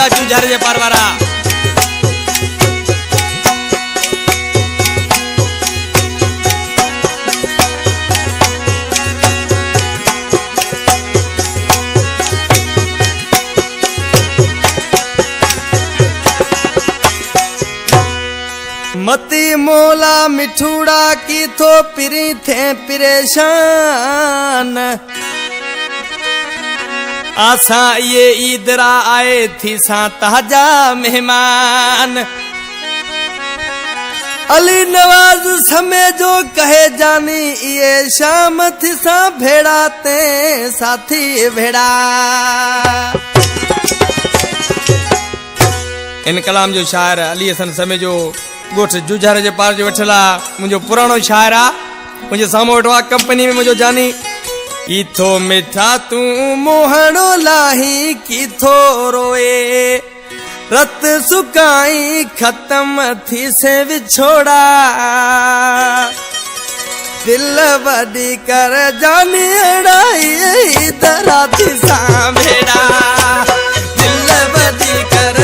जा जुझार जे पारवारा मती मोला मिठूड़ा की तो पिरी थे परेशान आसा ये ईदरा आए थी सा ताजा मेहमान अली नवाज समय जो कहे जानी ये शाम थी सा भेड़ा ते साथी भेड़ा। इन कलाम जो शायर अली हसन समय जो गोठ जुझार जे पार जो वठला मुझो पुरानो शायर आ मुझे सामो वठवा कंपनी में मुझो जानी इथो मिठा तू मोहणो लाही की थो रोए रत सुकाई खत्म थी से विछोड़ा दिल बड़ी कर जानी अड़ाई दरा थी सा भेड़ा दिल बड़ी कर